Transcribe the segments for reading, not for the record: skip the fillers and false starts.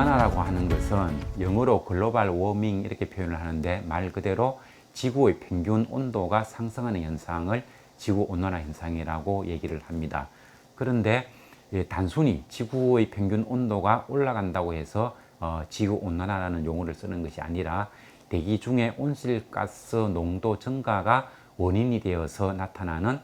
지구온난화라고 하는 것은 영어로 글로벌 워밍 이렇게 표현을 하는데, 말 그대로 지구의 평균 온도가 상승하는 현상을 지구온난화 현상이라고 얘기를 합니다. 그런데 단순히 지구의 평균 온도가 올라간다고 해서 지구온난화라는 용어를 쓰는 것이 아니라, 대기 중에 온실가스 농도 증가가 원인이 되어서 나타나는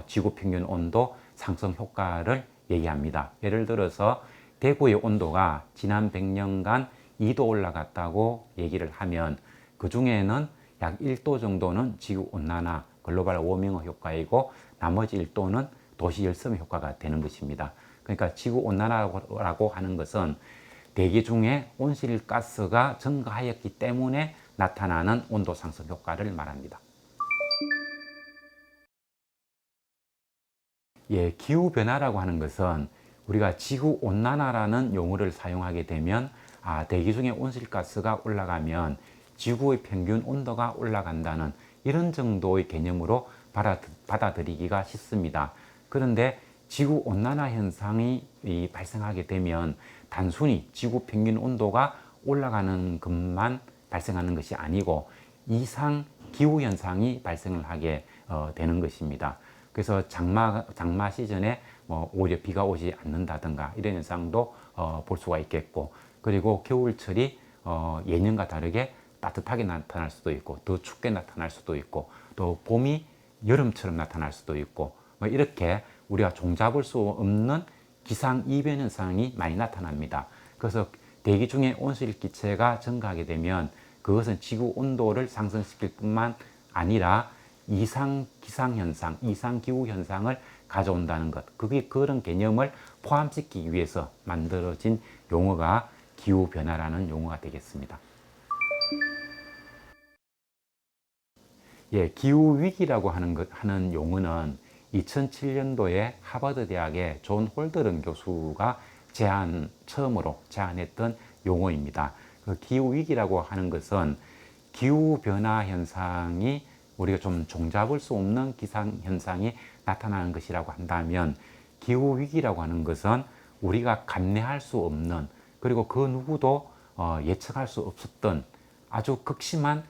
지구 평균 온도 상승 효과를 얘기합니다. 예를 들어서 대구의 온도가 지난 100년간 2도 올라갔다고 얘기를 하면, 그 중에는 약 1도 정도는 지구온난화 글로벌 워밍 효과이고, 나머지 1도는 도시 열섬 효과가 되는 것입니다. 그러니까 지구온난화라고 하는 것은 대기 중에 온실가스가 증가하였기 때문에 나타나는 온도 상승 효과를 말합니다. 기후변화라고 하는 것은 우리가 지구온난화라는 용어를 사용하게 되면, 대기 중에 온실가스가 올라가면 지구의 평균 온도가 올라간다는 이런 정도의 개념으로 받아들이기가 쉽습니다. 그런데 지구온난화 현상이 발생하게 되면 단순히 지구 평균 온도가 올라가는 것만 발생하는 것이 아니고, 이상 기후 현상이 발생을 하게 되는 것입니다. 그래서 장마 시즌에 오히려 비가 오지 않는다든가 이런 현상도 볼 수가 있겠고, 그리고 겨울철이 예년과 다르게 따뜻하게 나타날 수도 있고, 더 춥게 나타날 수도 있고, 또 봄이 여름처럼 나타날 수도 있고, 이렇게 우리가 종잡을 수 없는 기상 이변 현상이 많이 나타납니다. 그래서 대기 중에 온실기체가 증가하게 되면 그것은 지구 온도를 상승시킬 뿐만 아니라 이상 기상 현상, 이상 기후 현상을 가져온다는 것, 그런 개념을 포함시키기 위해서 만들어진 용어가 기후 변화라는 용어가 되겠습니다. 기후 위기라고 하는 용어는 2007년도에 하버드 대학의 존 홀더런 교수가 처음으로 제안했던 용어입니다. 그 기후 위기라고 하는 것은 기후 변화 현상이 우리가 좀 종잡을 수 없는 기상 현상이 나타나는 것이라고 한다면, 기후 위기라고 하는 것은 우리가 감내할 수 없는, 그리고 그 누구도 예측할 수 없었던 아주 극심한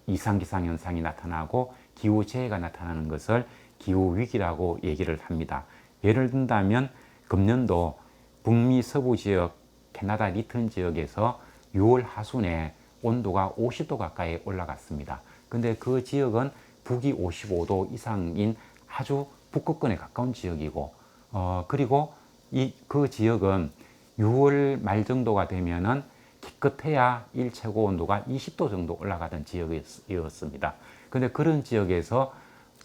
이상 기상 현상이 나타나고 기후 재해가 나타나는 것을 기후 위기라고 얘기를 합니다. 예를 든다면 금년도 북미 서부 지역, 캐나다 리튼 지역에서 6월 하순에 온도가 50도 가까이 올라갔습니다. 근데 그 지역은 북위 55도 이상인 아주 북극권에 가까운 지역이고, 그리고 그 지역은 6월 말 정도가 되면은 기껏해야 일 최고 온도가 20도 정도 올라가던 지역이었습니다. 근데 그런 지역에서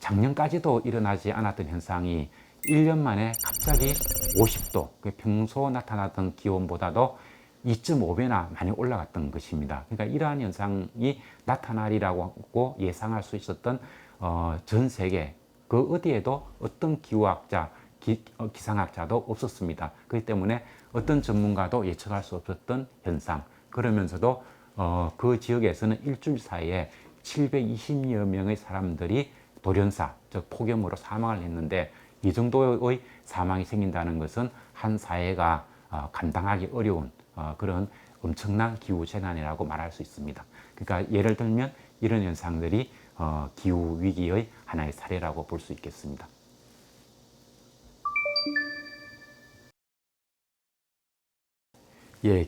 작년까지도 일어나지 않았던 현상이 1년 만에 갑자기 50도, 평소 나타나던 기온보다도 2.5배나 많이 올라갔던 것입니다. 그러니까 이러한 현상이 나타나리라고 예상할 수 있었던 전 세계 그 어디에도 어떤 기후학자, 기상학자도 없었습니다. 그렇기 때문에 어떤 전문가도 예측할 수 없었던 현상. 그러면서도 그 지역에서는 일주일 사이에 720여 명의 사람들이 돌연사, 즉 폭염으로 사망을 했는데, 이 정도의 사망이 생긴다는 것은 한 사회가 감당하기 어려운 그런 엄청난 기후 재난이라고 말할 수 있습니다. 그러니까 예를 들면 이런 현상들이 기후 위기의 하나의 사례라고 볼 수 있겠습니다.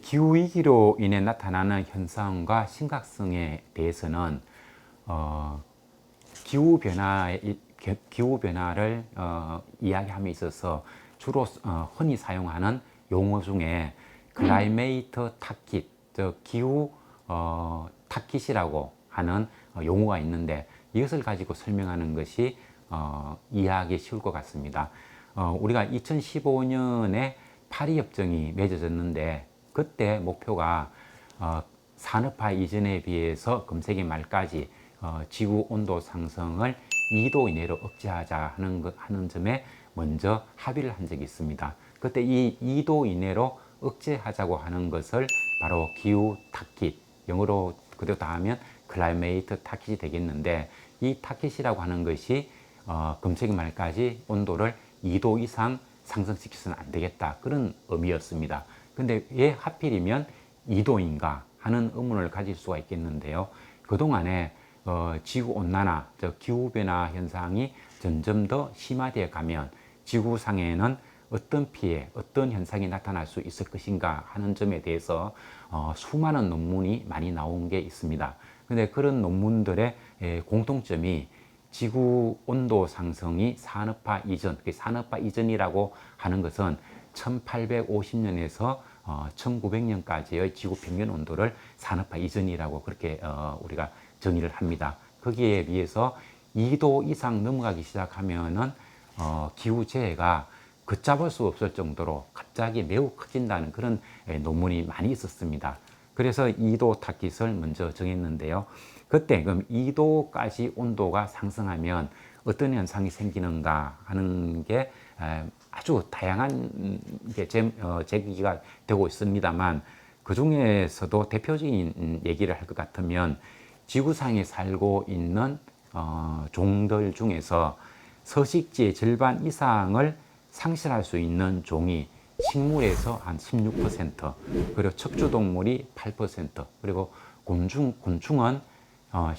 기후 위기로 인해 나타나는 현상과 심각성에 대해서는 기후 변화를 이야기함에 있어서 주로 흔히 사용하는 용어 중에 클라이메이트 타깃, 즉 기후 타깃이라고 하는 용어가 있는데, 이것을 가지고 설명하는 것이 이해하기 쉬울 것 같습니다. 우리가 2015년에 파리 협정이 맺어졌는데, 그때 목표가 산업화 이전에 비해서 금세기 말까지 지구 온도 상승을 2도 이내로 억제하자 하는 점에 먼저 합의를 한 적이 있습니다. 그때 이 2도 이내로 억제하자고 하는 것을 바로 기후 타깃, 영어로 그대로 다 하면 클라이메이트 타깃이 되겠는데, 이 타깃이라고 하는 것이 금세기 말까지 온도를 2도 이상 상승시켜서는 안 되겠다, 그런 의미였습니다. 근데 왜 하필이면 2도인가 하는 의문을 가질 수가 있겠는데요. 그동안에 지구온난화, 기후변화 현상이 점점 더 심화되어 가면 지구상에는 어떤 피해, 어떤 현상이 나타날 수 있을 것인가 하는 점에 대해서 수많은 논문이 많이 나온 게 있습니다. 근데 그런 논문들의 공통점이 지구 온도 상승이 산업화 이전, 산업화 이전이라고 하는 것은 1850년에서 1900년까지의 지구 평균 온도를 산업화 이전이라고 그렇게 우리가 정의를 합니다. 거기에 비해서 2도 이상 넘어가기 시작하면은 기후재해가 걷잡을 수 없을 정도로 갑자기 매우 커진다는 그런 논문이 많이 있었습니다. 그래서 2도 타깃을 먼저 정했는데요. 그때 그럼 2도까지 온도가 상승하면 어떤 현상이 생기는가 하는 게 아주 다양한 제기가 되고 있습니다만, 그 중에서도 대표적인 얘기를 할 것 같으면 지구상에 살고 있는 종들 중에서 서식지의 절반 이상을 상실할 수 있는 종이 식물에서 한 16%, 그리고 척추동물이 8%, 그리고 곤충은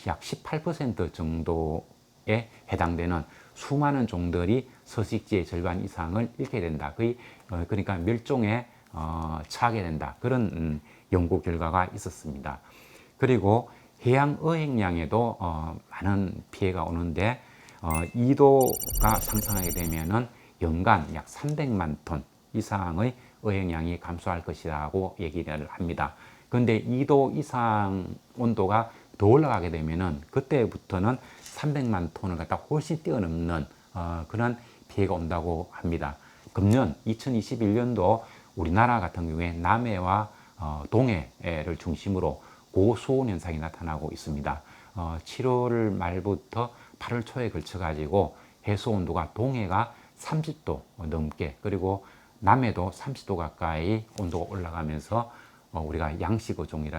약 18% 정도에 해당되는 수많은 종들이 서식지의 절반 이상을 잃게 된다. 그러니까 멸종에 처하게 된다. 그런 연구 결과가 있었습니다. 그리고 해양 어획량에도 많은 피해가 오는데 2도가 상승하게 되면은 연간 약 300만 톤 이상의 어획량이 감소할 것이라고 얘기를 합니다. 그런데 2도 이상 온도가 더 올라가게 되면은 그때부터는 300만 톤을 갖다 훨씬 뛰어넘는 그런 피해가 온다고 합니다. 금년 2021년도 우리나라 같은 경우에 남해와 동해를 중심으로 고수온 현상이 나타나고 있습니다. 7월 말부터 8월 초에 걸쳐 가지고 해수 온도가 동해가 30도 넘게, 그리고 남해도 30도 가까이 온도가 올라가면서 우리가 양식어종이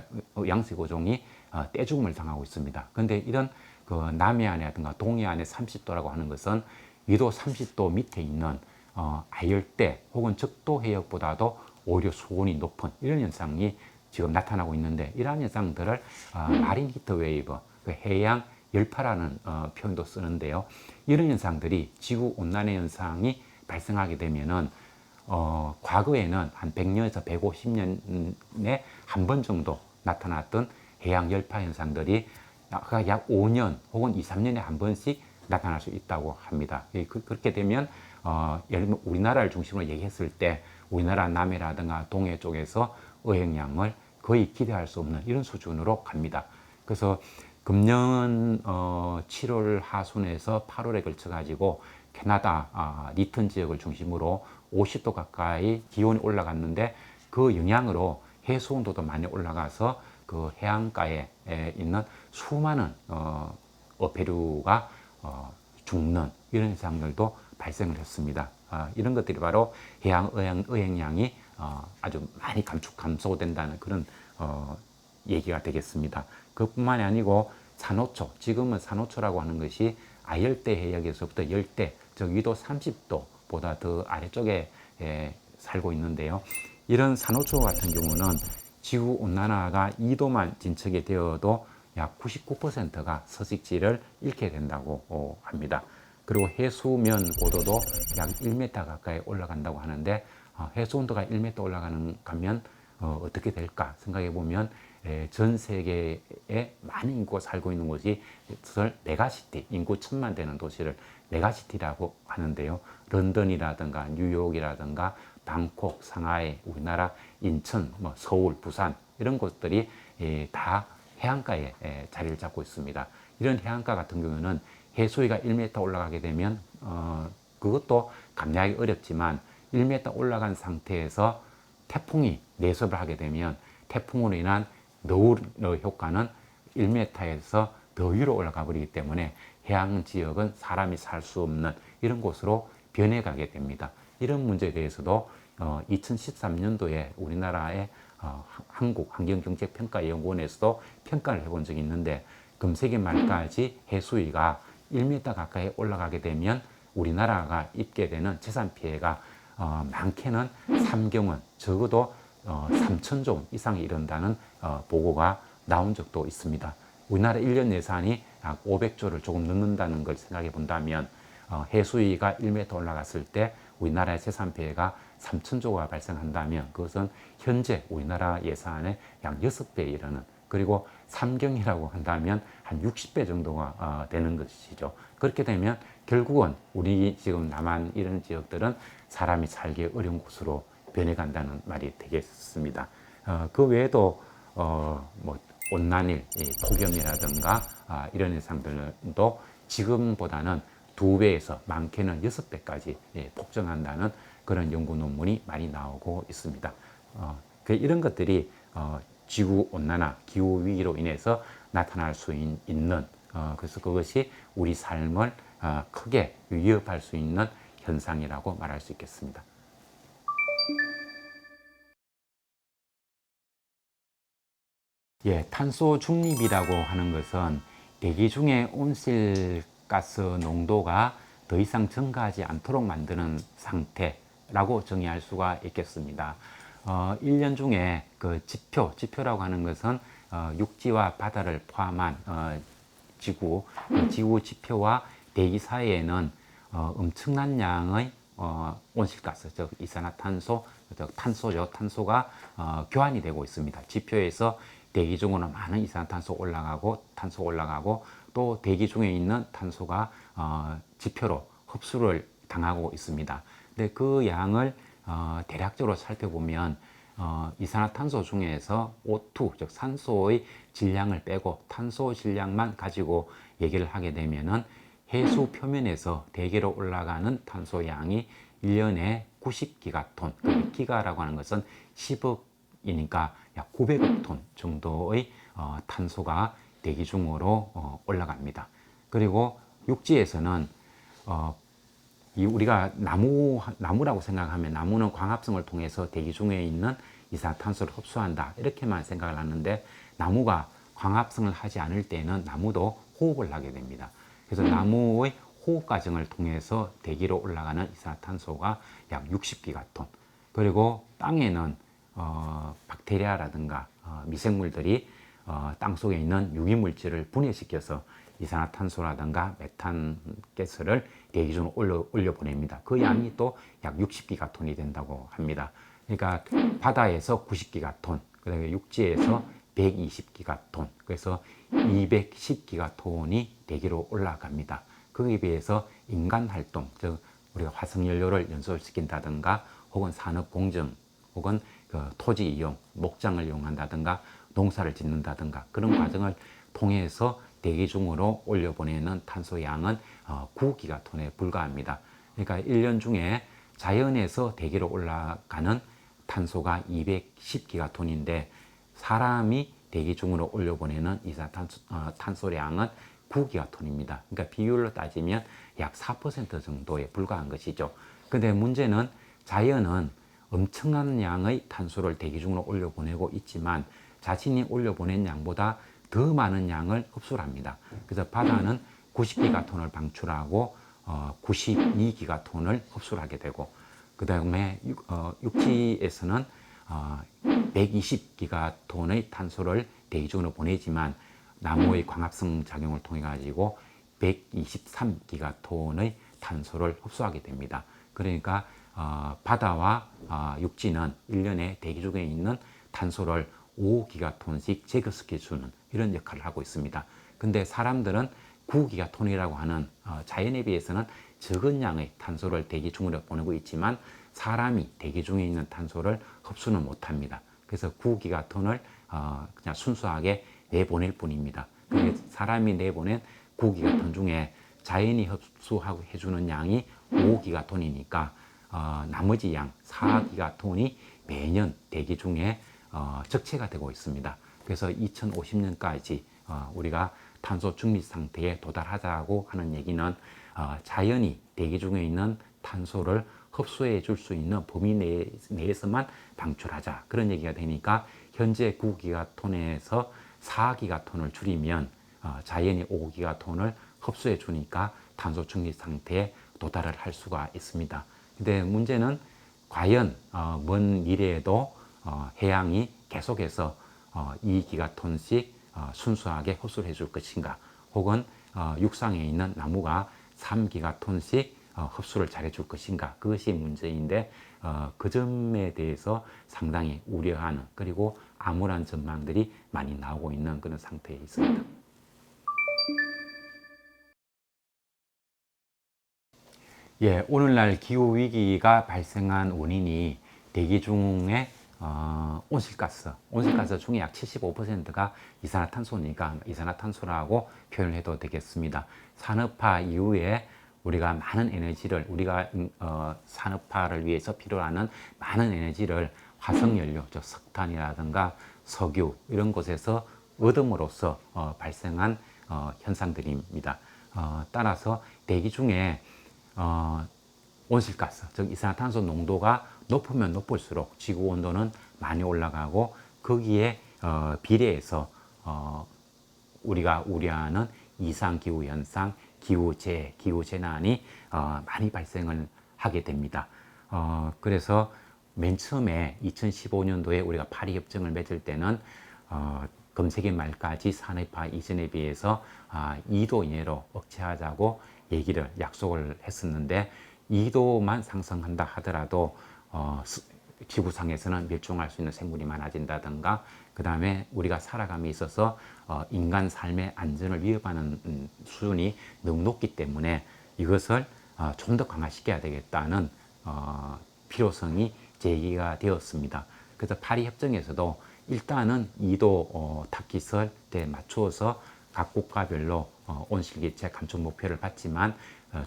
떼죽음을 당하고 있습니다. 그런데 이런 그 남해안이라든가 동해안의 30도라고 하는 것은 위도 30도 밑에 있는 아열대 혹은 적도 해역보다도 오히려 수온이 높은 이런 현상이 지금 나타나고 있는데, 이러한 현상들을 마린 히트 웨이브, 해양 열파라는 표현도 쓰는데요. 이런 현상들이 지구 온난화 현상이 발생하게 되면은 과거에는 한 100년에서 150년에 한 번 정도 나타났던 해양 열파 현상들이 약 5년 혹은 2, 3년에 한 번씩 나타날 수 있다고 합니다. 그렇게 되면 예를 들면 우리나라를 중심으로 얘기했을 때 우리나라 남해라든가 동해 쪽에서 어획량을 거의 기대할 수 없는 이런 수준으로 갑니다. 그래서 금년 7월 하순에서 8월에 걸쳐 가지고 캐나다 리턴 지역을 중심으로 50도 가까이 기온이 올라갔는데, 그 영향으로 해수 온도도 많이 올라가서 그 해안가에 있는 수많은 어패류가 죽는 이런 현상들도 발생을 했습니다. 이런 것들이 바로 해양 어획량이 아주 많이 감소된다는 그런 얘기가 되겠습니다. 그뿐만이 아니고 산호초, 지금은 산호초라고 하는 것이 아열대 해역에서부터 열대, 즉 위도 30도보다 더 아래쪽에 살고 있는데요. 이런 산호초 같은 경우는 지구 온난화가 2도만 진척이 되어도 약 99%가 서식지를 잃게 된다고 합니다. 그리고 해수면 고도도 약 1m 가까이 올라간다고 하는데, 해수 온도가 1m 올라가면 어떻게 될까 생각해 보면 전 세계에 많은 인구가 살고 있는 곳이 메가시티, 인구 1000만 되는 도시를 메가시티라고 하는데요. 런던이라든가 뉴욕이라든가 방콕, 상하이, 우리나라 인천, 서울, 부산 이런 곳들이 다 해안가에 자리를 잡고 있습니다. 이런 해안가 같은 경우는 해수위가 1m 올라가게 되면 그것도 감내하기 어렵지만 1m 올라간 상태에서 태풍이 내섭을 하게 되면 태풍으로 인한 너울 효과는 1m에서 더 위로 올라가 버리기 때문에 해양 지역은 사람이 살 수 없는 이런 곳으로 변해가게 됩니다. 이런 문제에 대해서도 2013년도에 우리나라의 한국환경경제평가연구원에서도 평가를 해본 적이 있는데, 금세기 말까지 해수위가 1m 가까이 올라가게 되면 우리나라가 입게 되는 재산 피해가 많게는 3경은 적어도 3,000조 이상에 이른다는 보고가 나온 적도 있습니다. 우리나라 1년 예산이 약 500조를 조금 넘는다는 걸 생각해 본다면 해수위가 1m 올라갔을 때 우리나라의 재산 피해가 3,000조가 발생한다면 그것은 현재 우리나라 예산의 약 6배에 이르는, 그리고 삼경이라고 한다면 한 60배 정도가 되는 것이죠. 그렇게 되면 결국은 우리 지금 남한 이런 지역들은 사람이 살기 어려운 곳으로 변해간다는 말이 되겠습니다. 그 외에도 뭐 온난일, 폭염이라든가 이런 현상들도 지금보다는 2배에서 많게는 6배까지 폭증한다는 그런 연구 논문이 많이 나오고 있습니다. 이런 것들이 지구 온난화, 기후 위기로 인해서 나타날 수 있는, 그래서 그것이 우리 삶을 크게 위협할 수 있는 현상이라고 말할 수 있겠습니다. 탄소 중립이라고 하는 것은 대기 중의 온실가스 농도가 더 이상 증가하지 않도록 만드는 상태라고 정의할 수가 있겠습니다. 1년 중에 그 지표라고 하는 것은 육지와 바다를 포함한 지구 지표와 대기 사이에는 엄청난 양의 온실가스, 즉 이산화탄소, 즉 탄소가 교환이 되고 있습니다. 지표에서 대기 중으로 많은 이산화탄소 올라가고 또 대기 중에 있는 탄소가 지표로 흡수를 당하고 있습니다. 근데 그 양을 대략적으로 살펴보면 이산화탄소 중에서 O2, 즉 산소의 질량을 빼고 탄소 질량만 가지고 얘기를 하게 되면은 해수 표면에서 대기로 올라가는 탄소 양이 1년에 90기가톤, 그 기가라고 하는 것은 10억이니까 약 900억 톤 정도의 탄소가 대기 중으로 올라갑니다. 그리고 육지에서는 우리가 나무라고 생각하면 나무는 광합성을 통해서 대기 중에 있는 이산화탄소를 흡수한다, 이렇게만 생각을 하는데, 나무가 광합성을 하지 않을 때는 나무도 호흡을 하게 됩니다. 그래서 나무의 호흡 과정을 통해서 대기로 올라가는 이산화탄소가 약 60기가톤, 그리고 땅에는 박테리아라든가 미생물들이 땅 속에 있는 유기물질을 분해시켜서 이산화탄소라든가 메탄 가스를 대기 중으로 올려보냅니다. 그 양이 또 약 60기가톤이 된다고 합니다. 그러니까 바다에서 90기가톤, 그다음에 육지에서 120기가톤, 그래서 210기가톤이 대기로 올라갑니다. 거기에 비해서 인간 활동, 즉 우리가 화석연료를 연소시킨다든가 혹은 산업 공정 혹은 그 토지 이용, 목장을 이용한다든가 농사를 짓는다든가 그런 과정을 통해서 대기 중으로 올려보내는 탄소 양은 9기가톤에 불과합니다. 그러니까 1년 중에 자연에서 대기로 올라가는 탄소가 210기가톤인데 사람이 대기 중으로 올려보내는 이산탄소량은 9기가톤입니다. 그러니까 비율로 따지면 약 4% 정도에 불과한 것이죠. 근데 문제는 자연은 엄청난 양의 탄소를 대기 중으로 올려보내고 있지만 자신이 올려보낸 양보다 더 많은 양을 흡수를 합니다. 그래서 바다는 90기가톤을 방출하고 92기가톤을 흡수를 하게 되고, 그 다음에 육지에서는 120기가톤의 탄소를 대기 중으로 보내지만 나무의 광합성 작용을 통해 가지고 123기가톤의 탄소를 흡수하게 됩니다. 그러니까 바다와 육지는 1년에 대기 중에 있는 탄소를 5기가톤씩 제거시켜주는 이런 역할을 하고 있습니다. 근데 사람들은 9기가톤이라고 하는 자연에 비해서는 적은 양의 탄소를 대기 중으로 보내고 있지만 사람이 대기 중에 있는 탄소를 흡수는 못합니다. 그래서 9기가톤을 그냥 순수하게 내보낼 뿐입니다. 사람이 내보낸 9기가톤 중에 자연이 흡수하고 해주는 양이 5기가톤이니까 나머지 양 4기가톤이 매년 대기 중에 적체가 되고 있습니다. 그래서 2050년까지 우리가 탄소 중립 상태에 도달하자고 하는 얘기는 자연이 대기 중에 있는 탄소를 흡수해 줄 수 있는 범위 내에서만 방출하자, 그런 얘기가 되니까 현재 9기가톤에서 4기가톤을 줄이면 자연이 5기가톤을 흡수해 주니까 탄소 중립 상태에 도달을 할 수가 있습니다. 근데 문제는 과연 먼 미래에도 해양이 계속해서 2기가톤씩 순수하게 흡수를 해줄 것인가, 혹은 육상에 있는 나무가 3기가톤씩 흡수를 잘해줄 것인가, 그것이 문제인데 그 점에 대해서 상당히 우려하는, 그리고 암울한 전망들이 많이 나오고 있는 그런 상태에 있습니다. 예, 오늘날 기후위기가 발생한 원인이 대기 중에 온실가스 중에 약 75%가 이산화탄소니까 이산화탄소라고 표현을 해도 되겠습니다. 산업화 이후에 우리가 많은 에너지를, 우리가 산업화를 위해서 필요하는 많은 에너지를 화석연료, 즉 석탄이라든가 석유 이런 곳에서 얻음으로써 발생한 현상들입니다. 따라서 대기 중에 온실가스, 즉 이산화탄소 농도가 높으면 높을수록 지구 온도는 많이 올라가고, 거기에 비례해서 우리가 우려하는 이상기후 현상, 기후재해, 기후재난이 많이 발생을 하게 됩니다. 그래서 맨 처음에 2015년도에 우리가 파리 협정을 맺을 때는 금세기 말까지 산업화 이전에 비해서 2도 이내로 억제하자고 약속을 했었는데, 2도만 상승한다 하더라도 지구상에서는 멸종할 수 있는 생물이 많아진다든가, 그 다음에 우리가 살아감에 있어서 인간 삶의 안전을 위협하는 수준이 너무 높기 때문에 이것을 좀 더 강화시켜야 되겠다는 필요성이 제기가 되었습니다. 그래서 파리 협정에서도 일단은 2도 타깃에 맞추어서 각 국가별로 온실기체 감축 목표를 받지만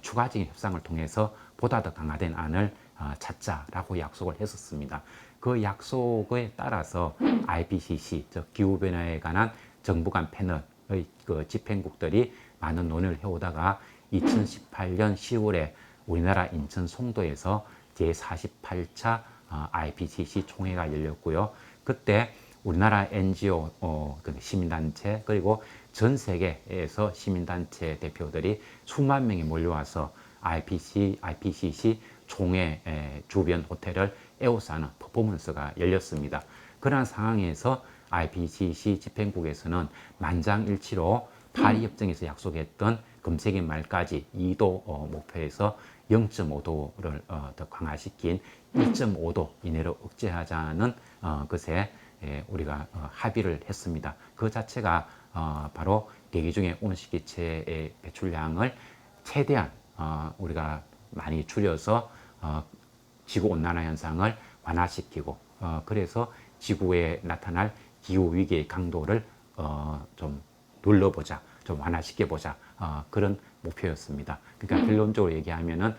추가적인 협상을 통해서 보다 더 강화된 안을 찾자라고 약속을 했었습니다. 그 약속에 따라서 IPCC, 즉 기후변화에 관한 정부 간 패널의 그 집행국들이 많은 논의를 해오다가 2018년 10월에 우리나라 인천 송도에서 제48차 IPCC 총회가 열렸고요. 그때 우리나라 NGO, 시민단체, 그리고 전 세계에서 시민단체 대표들이 수만 명이 몰려와서 IPCC 총회 주변 호텔을 에워싸는 퍼포먼스가 열렸습니다. 그러한 상황에서 IPCC 집행국에서는 만장일치로 파리 협정에서 약속했던 금세기 말까지 2도 목표에서 0.5도를 더 강화시킨 1.5도 이내로 억제하자는 것에 우리가 합의를 했습니다. 그 자체가 바로 대기 중의 온실기체의 배출량을 최대한 우리가 많이 줄여서 지구온난화 현상을 완화시키고, 그래서 지구에 나타날 기후위기의 강도를 좀 눌러보자, 좀 완화시켜보자, 그런 목표였습니다. 그러니까 결론적으로 얘기하면은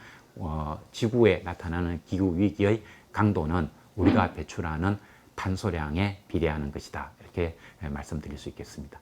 지구에 나타나는 기후위기의 강도는 우리가 배출하는 탄소량에 비례하는 것이다, 이렇게 말씀드릴 수 있겠습니다.